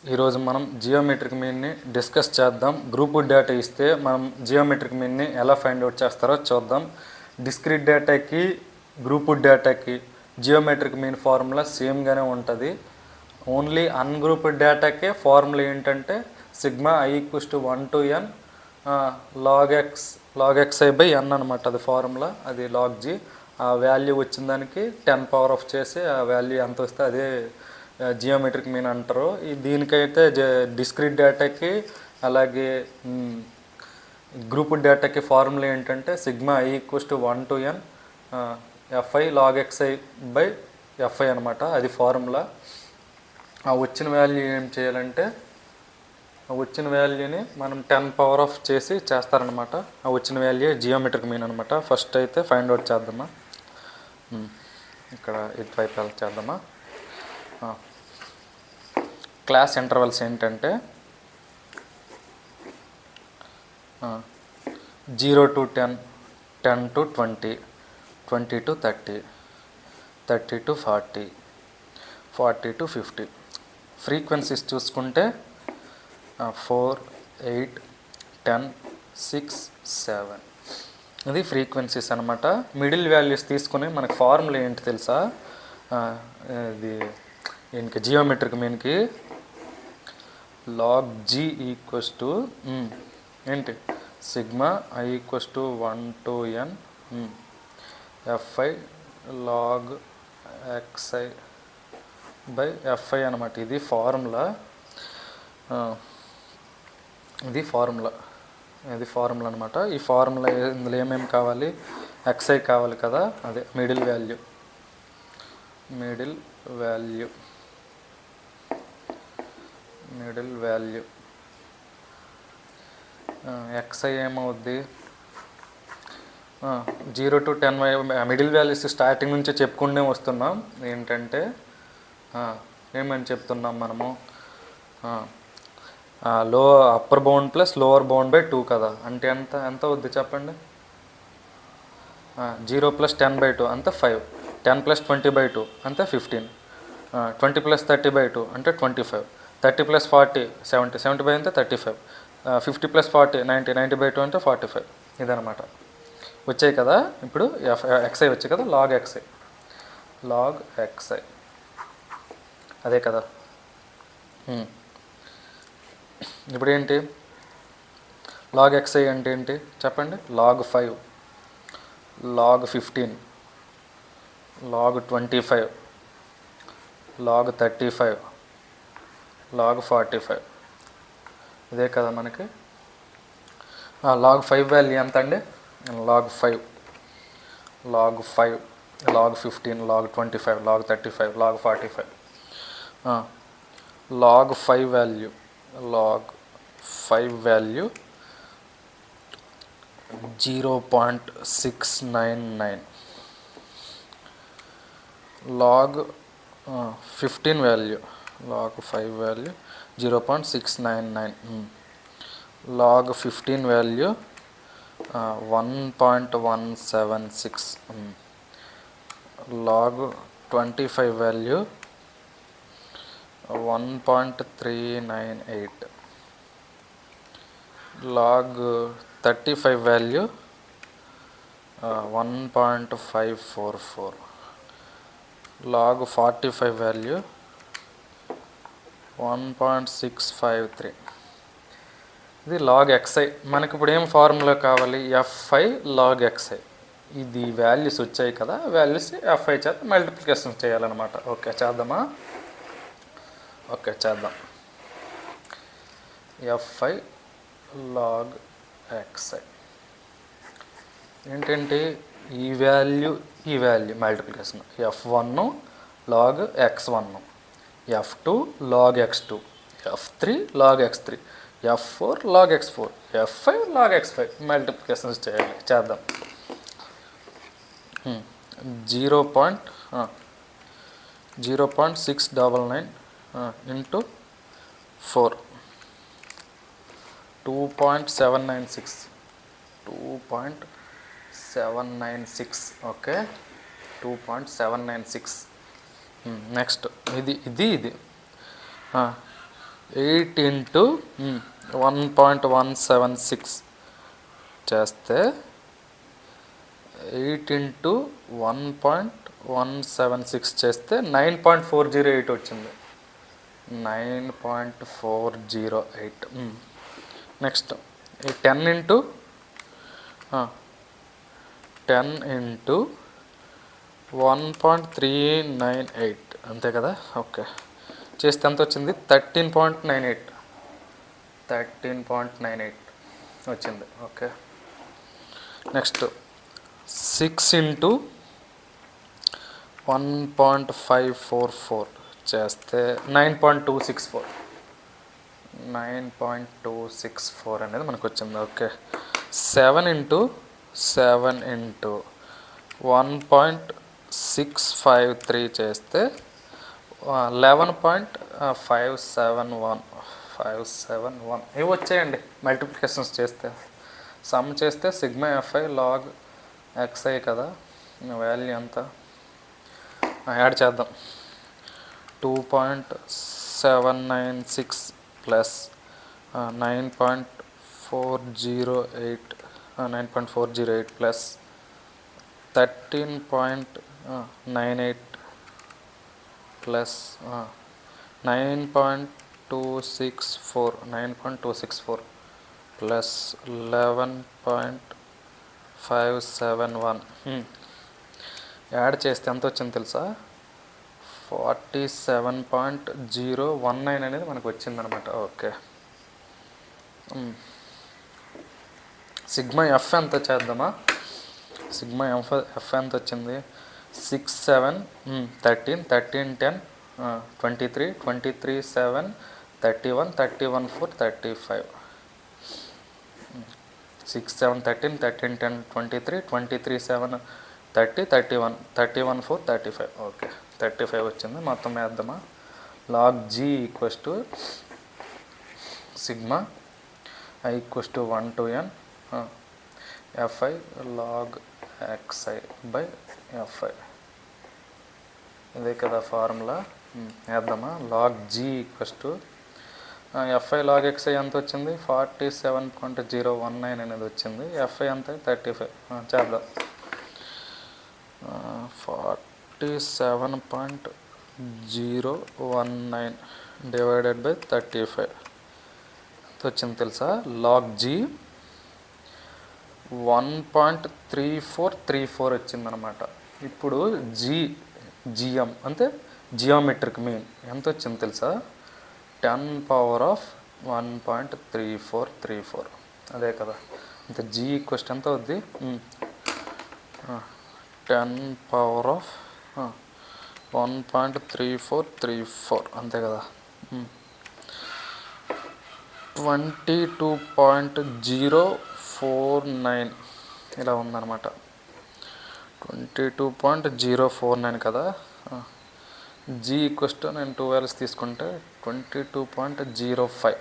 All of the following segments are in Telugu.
ఈరోజు మనం జియోమెట్రిక్ మీన్ని డిస్కస్ చేద్దాం. గ్రూప్ డేటా ఇస్తే మనం జియోమెట్రిక్ మీన్ని ఎలా ఫైండ్ అవుట్ చేస్తారో చూద్దాం. డిస్క్రీట్ డేటాకి గ్రూప్ డేటాకి జియోమెట్రిక్ మీన్ ఫార్ములా సేమ్గానే ఉంటుంది. ఓన్లీ అన్గ్రూప్డ్ డేటాకే ఫార్ములా ఏంటంటే sigma i = 1 to n log xi by n అనమాట. అది ఫార్ములా, అది log g. ఆ వాల్యూ వచ్చిన దానికి 10 పవర్ ఆఫ్ చేసి ఆ వాల్యూ ఎంత వస్తే అదే జియోమెట్రిక్ మీన్ అంటారు. దీనికైతే డిస్క్రీట్ డేటాకి అలాగే గ్రూప్ డేటాకి ఫార్ములా ఏంటంటే sigma i = 1 to n fi log xi by fi అనమాట. అది ఫార్ములా. ఆ వచ్చిన వాల్యూ ఏం చేయాలంటే ఆ వచ్చిన వాల్యూని మనం 10 పవర్ ఆఫ్ చేసి చేస్తారనమాట. ఆ వచ్చిన వాల్యూ జియోమెట్రిక్ మీన్ అనమాట. ఫస్ట్ అయితే ఫైండ్ అవుట్ చేద్దామా. ఇక్కడ ఇటువైపు హెల్ప్ చేద్దామా. క్లాస్ ఇంటర్వల్స్ ఏంటంటే 0 to 10, 10 to 20, 20 to 30, 30 to 40, 40 to 50. Frequencies చూసుకుంటే 4, 8, 10, 6, 7. ఇది ఫ్రీక్వెన్సీస్ అనమాట. మిడిల్ వాల్యూస్ తీసుకుని మనకు ఫార్ములా ఏంటి తెలుసా? ఇది దీనికి జియోమెట్రిక్ మీన్కి log g = ఏంటి sigma i = 1 to n fi log xi by fi అనమాట. ఇది ఫార్ములా. ఇది ఫార్ములా అనమాట. ఈ ఫార్ములా ఇందులో ఏమేమి కావాలి? xi కావాలి కదా, అదే మిడిల్ వాల్యూ xi ఏమవుద్ది? 0 to 10 మిడిల్ వాల్యూస్ స్టార్టింగ్ నుంచి చెప్పుకుంటూ వస్తున్నాం. ఏంటంటే ఏమని చెప్తున్నాం మనము? Upper bound plus lower bound by 2 కదా. అంటే ఎంత అవుద్ది చెప్పండి? 0 + 10/2 అంతే 5, 10 + 20/2 అంతే 15, 20 + 30/2 అంటే 25, 30 + 40 70, 70/2 అంటే 35, 50 + 40 90, 90/2 అంటే 45. ఇదనమాట. వచ్చాయి కదా. ఇప్పుడు xi వచ్చాయి కదా, log xi అదే కదా. ఇప్పుడు ఏంటి log xi అంటే ఏంటి చెప్పండి? log 5, log 15, log 25, log 35, log 45. ఇదే కదా మనకి. log 5 వాల్యూ ఎంత అండి? log 5, log 15, log 25, log 35, log 45. log 5 value 0.699. log 15 value 0.699. log 15 value 1.176. log 25 value 1.398. log 35 value 1.544. log 45 value 1.653. ఇది log xi. మనకి ఇప్పుడు ఏం ఫార్ములా కావాలి? fi log xi. ఇది వాల్యూస్ వచ్చాయి కదా, వాల్యూస్ fi చేత మల్టిప్లికేషన్ చేయాలన్నమాట. ఓకే చేద్దామా. చేద్దాం. fi log xi ఏంటంటే ఈ value multiplication. f1 log x1, f2 log x2, f3 log x3, f4 log x4, f5 log x5 multiplications చేద్దాం. 0.699 into 4, 2.796. ఓకే 2.796. నెక్స్ట్ ఇది 8 ఇంటూ 1.176 చేస్తే 8 ఇంటూ 1.176 చేస్తే 9.408 వచ్చింది. 9.408. నెక్స్ట్ ఈ 10 ఇంటూ 1.398 అంతే కదా. ఓకే, చేస్తే ఎంత వచ్చింది? 13.98 వచ్చింది. ఓకే, నెక్స్ట్ 6 ఇంటూ 1.544 చేస్తే 9.264 అనేది మనకు వచ్చింది. ఓకే, 7 ఇంటూ 1.653 చేస్తే 11.571 ఇవి వచ్చాయండి. మల్టిప్లికేషన్స్ చేస్తే సమ్ చేస్తే సిగ్మా ఎఫ్ఐ లాగ్ ఎక్స్ఐ కదా, వాల్యూ ఎంత యాడ్ చేద్దాం. 2.796 plus 9.408 plus 13.98 plus 9.264 plus 11.571 add చేస్తే ఎంత వచ్చింది తెలుసా? 47.019 అనేది మనకు వచ్చిందనమాట. ఓకే, సిగ్మా ఎఫ్ ఎంత చేద్దామా? సిగ్మా ఎఫ్ ఎంత వచ్చింది? 6 7 13 13 10 23 23 7 31 31 4 35 6 7 13 13 10 23 23 7 30 31 31 4 35. ఓకే, 35 వచ్చింది. మొత్తం వేద్దామా? Log g equals to sigma i equals to 1 to n f i log x i by f i. ఇదే కదా ఫార్ములా. వేద్దామా? Log g equals to f i log x i ఎంత వచ్చింది? 47.019 అనేది వచ్చింది. ఎఫ్ఐ ఎంత? 35. చేద్దాం. 47.019 డివైడెడ్ బై 35 వచ్చింది తెలుసా? లాగ్ జీ 1.3434 వచ్చిందనమాట. ఇప్పుడు జిఎం అంటే జియోమెట్రిక్ మీన్ ఎంత వచ్చింది తెలుసా? 10⁻1.3434. అదే కదా. అంటే జీ ఈక్వెస్ట్ ఎంత అవుద్ది? 10⁻1.3434 అంతే కదా. 22.049 ఇలా ఉందన్నమాట. 22.049 కదా. జీ ఈక్వెస్ట్ నేను 2 వాల్యూస్ తీసుకుంటే 22.05.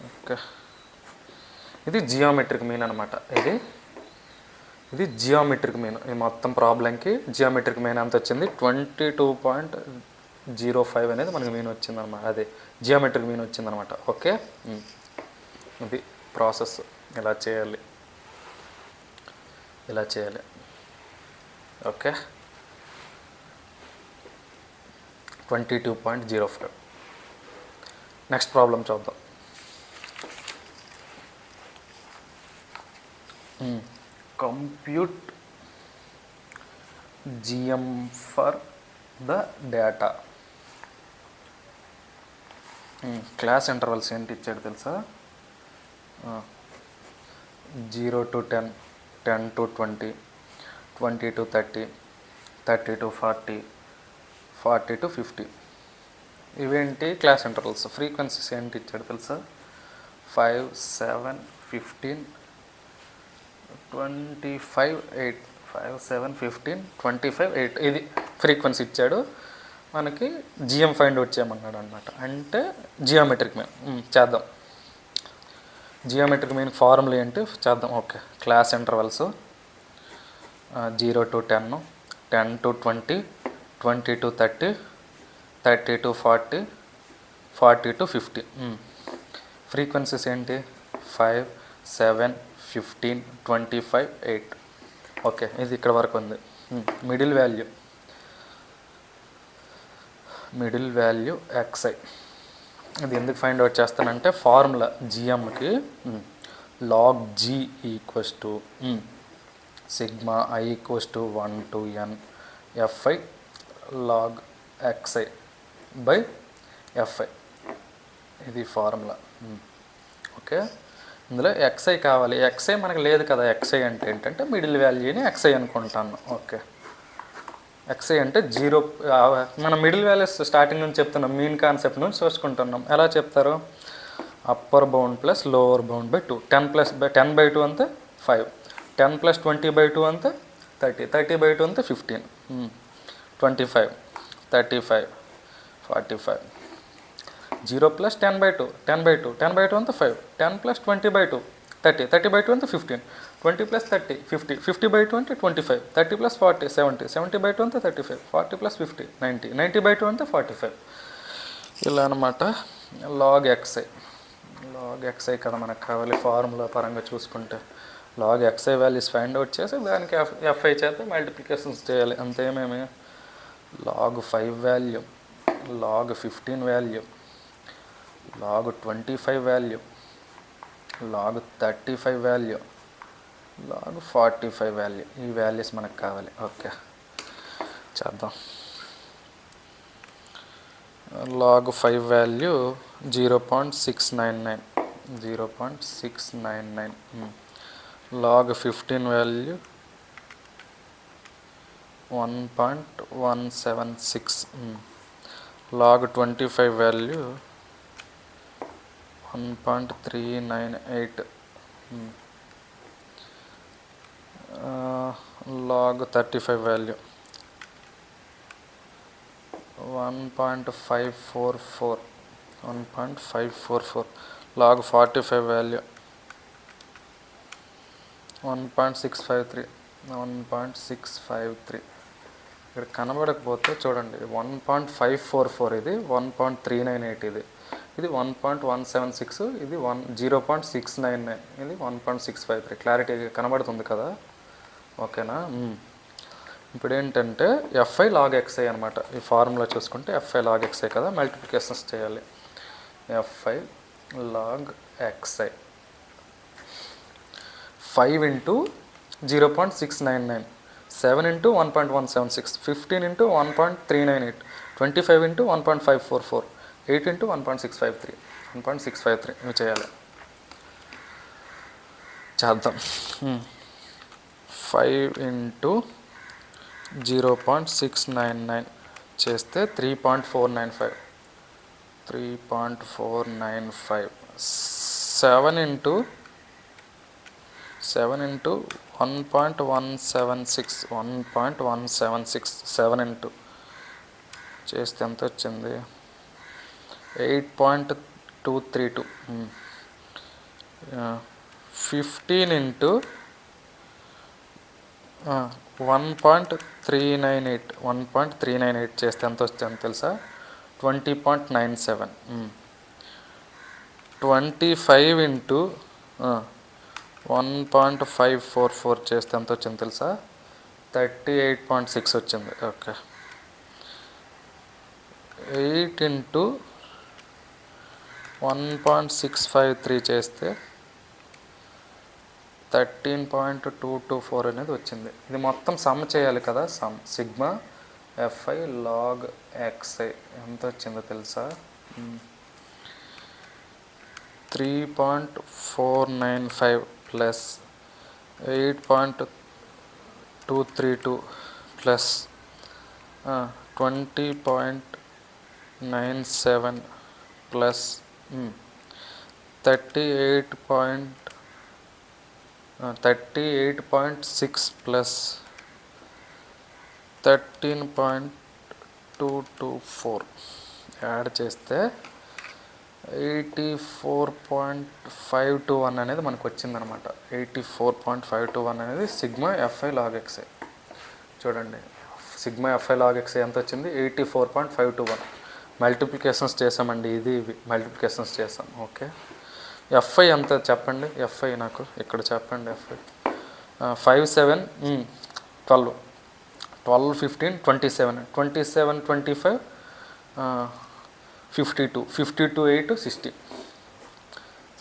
ఓకే, ఇది జియోమెట్రిక్ మీన్ అనమాట. ఇది జియోమెట్రిక్ మీన్. ఈ మొత్తం ప్రాబ్లంకి జియోమెట్రిక్ మీన్ ఎంత వచ్చింది? 22.05 అనేది మనకి మీన్ వచ్చిందనమాట. అదే జియోమెట్రిక్ మీన్ వచ్చిందనమాట. ఓకే, ఇది ప్రాసెస్. ఇలా చేయాలి. ఓకే, 22.05. నెక్స్ట్ ప్రాబ్లం చూద్దాం. Compute GM for the data. Class intervals ఏంటి ఇచ్చాడు తెలుసా? 0 to 10, 10 to 20, 20 to 30, 30 to 40, 40 to 50. ఇవేంటి? Class intervals. ఫ్రీక్వెన్సీస్ ఏంటి ఇచ్చాడు తెలుసా? 5 7 15 25 8. 5 7 15 25 8 ఇది ఫ్రీక్వెన్సీ ఇచ్చాడు. మనకి జిఎం ఫైండ్ అవుట్ చేయమన్నాడు అనమాట. అంటే జియోమెట్రిక్ మీన్ చేద్దాం. జియోమెట్రిక్ మీన్ ఫార్ములా ఏంటి చేద్దాం. Okay, class intervals 0 to 10, 10 to 20, 20 to 30, 30 to 40, 40 to 50. Frequencies ఏంటి 5, 7, 15, 25, 8. ఓకే, ఇది ఇక్కడ వరకు ఉంది. Middle value xi. ఇది ఎందుకు ఫైండ్ అవుట్ చేస్తానంటే ఫార్ములా జిఎంకి log g equals to sigma i equals to 1 to n fi log xi by fi. ఇది ఫార్ములా. ఓకే, ఇందులో xi కావాలి. xi మనకు లేదు కదా. xi అంటే ఏంటంటే మిడిల్ వాల్యూని xi అనుకుంటాను. ఓకే, xi అంటే 0. మనం మిడిల్ వాల్యూస్ స్టార్టింగ్ నుంచి చెప్తున్నాం, మీన్ కాన్సెప్ట్ నుంచి చూసుకుంటున్నాం. ఎలా చెప్తారు? Upper bound plus lower bound by 2. 10/2 అంతే 5. 10 + 20/2 అంతే 30. 30/2 అంతే 15. 25, 35, 45. 0 + 10/2. 10/2. 10/2 అంతా 5. 10 + 20/2 30. 30/2 అంతా 15. 20 + 30 50. 50/2 అంటే 25. 30 + 40 70. 70/2 అంతా 35. 40 + 50 90. 90/2 అంతా 45. ఇలా అనమాట. log xi కదా మనకు కావాలి ఫార్ములా పరంగా చూసుకుంటే. log xi values find out చేసి దానికి fi చేత మల్టిప్లికేషన్స్ చేయాలి. అంతేమేమి log 5 value, log 15 value, log 25 value, log 35 value, log 45 value. ఈ వాల్యూస్ మనకు కావాలి. ఓకే, చేద్దాం. log 5 value 0.699. 0.699. log 15 value 1.176. log 25 value 1.398. log 35 value 1.544. 1.544. log 45 value 1.653. 1.653. ఇక్కడ కనబడకపోతే చూడండి 1.544. ఇది 1.398. ఇది 1.176. ఇది 0.699. ఇది 1.653. క్లారిటీ కనబడుతుంది కదా. ఓకేనా. ఇప్పుడు ఏంటంటే fi log xi అనమాట. ఈ ఫార్ములా చూసుకుంటే fi log xi కదా, మల్టిప్లికేషన్స్ చేయాలి. fi log xi 5 into 0.699, 7 into 1.176, 15 into 1.398, 25 into 1.544, 8 into 1.653. 1.653 ఇవి చేయాలి. చేద్దాం. 5 into 0.699 చేస్తే 3.495. 3.495. 7 into 1.176. 1.176. 7 into చేస్తే ఎంత వచ్చింది? 8.232. 15 into 1.398. 1.398 చేస్తే ఎంత వచ్చింది తెలుసా? 20.97. 25 into 1.544 చేస్తే ఎంత వచ్చింది తెలుసా? 38.6 వచ్చింది. ఓకే. 8 into 1.653 చేస్తే 13.224 అనేది వచ్చింది. ఇది మొత్తం సమ్ చేయాలి కదా. Some sigma fi log xi ఎంత వచ్చిందో తెలుసా? 3.495 plus 8.232 plus 20.97 plus 38.6 plus 13.224 add చేస్తే 84.521 అనేది మనకు వచ్చిందనమాట. 84.521 అనేది సిగ్మా fi log xi. చూడండి, సిగ్మా fi log xi ఎంత వచ్చింది? 84.521. మల్టిప్లికేషన్స్ చేసామండి, ఇది మల్టిప్లికేషన్స్ చేసాం. ఓకే, ఎఫ్ఐ ఎంత చెప్పండి, ఎఫ్ఐ నాకు ఇక్కడ చెప్పండి. ఎఫ్ఐ 5 7 12 12 15 27 27 25 52 52 8 60.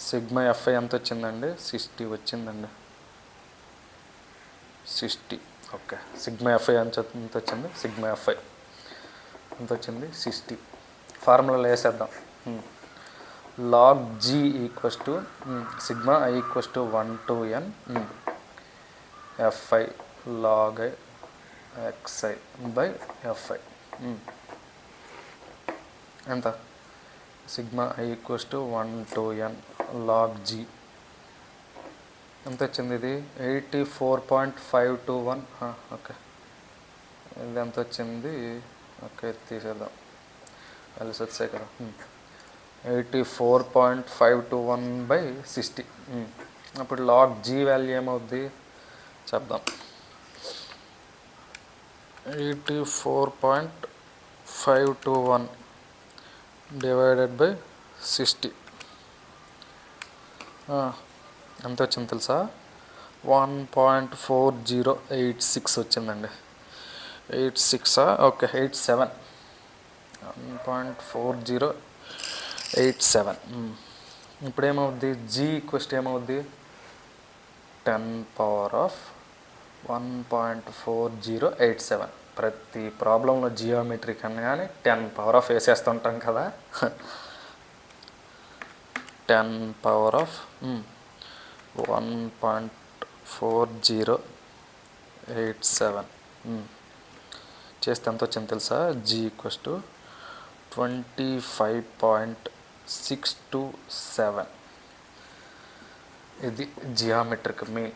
సిగ్మా ఎఫ్ఐ ఎంత వచ్చిందండి, 60 వచ్చిందండి, 60. ఓకే, సిగ్మా ఎఫ్ఐ ఎంత వచ్చింది, సిగ్మా ఎఫ్ఐ ఎంత వచ్చింది, 60. ఫార్ములాలో వేసేద్దాం. Log g equals to sigma i equals to 1 to n f i log i x i by f i. ఎంత, sigma i equals to 1 to n log g ఎంత వచ్చింది, ఇది 84.521. ఓకే, ఇది ఎంత వచ్చింది, ఓకే తీసేద్దాం, కలిసి వచ్చాయి కదా. 84.521 by 60. అప్పుడు లాగ్ జీ వాల్యూ ఏమవుద్ది చెప్దాం. 84.521 డివైడెడ్ బై 60 ఎంత వచ్చింది తెలుసా, 1.4086 వచ్చిందండి. 86 ఓకే 87 1.4087. ఇప్పుడు ఏమవుద్ది, జీ ఈక్వెస్ట్ ఏమవుద్ది, 10⁻1.4087. ప్రతి ప్రాబ్లంలో జియోమెట్రిక్ అనగానే 10 వేసేస్తుంటాం కదా. 10⁻1.4087 చేస్తే ఎంత వచ్చింది తెలుసా, జీ ఈక్వెస్ట్ 25.627. ఇది జియోమెట్రిక్ మీన్.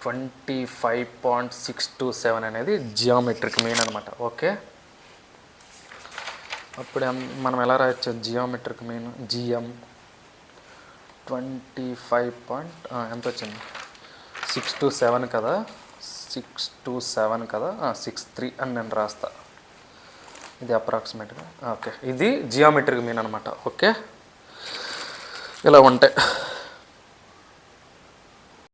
25.627 అనేది జియోమెట్రిక్ మీన్ అనమాట. ఓకే, అప్పుడు మనం ఎలా రాయొచ్చు, జియోమెట్రిక్ మీన్ జిఎం 25 ఎంత వచ్చింది, 627 కదా, 627 కదా, 63 అని నేను రాస్తా. ఇది అప్రాక్సిమేట్గా. ఓకే, ఇది జియోమెట్రిక్ మీన్ అనమాట. ఓకే, ఇలా ఉంటాయి.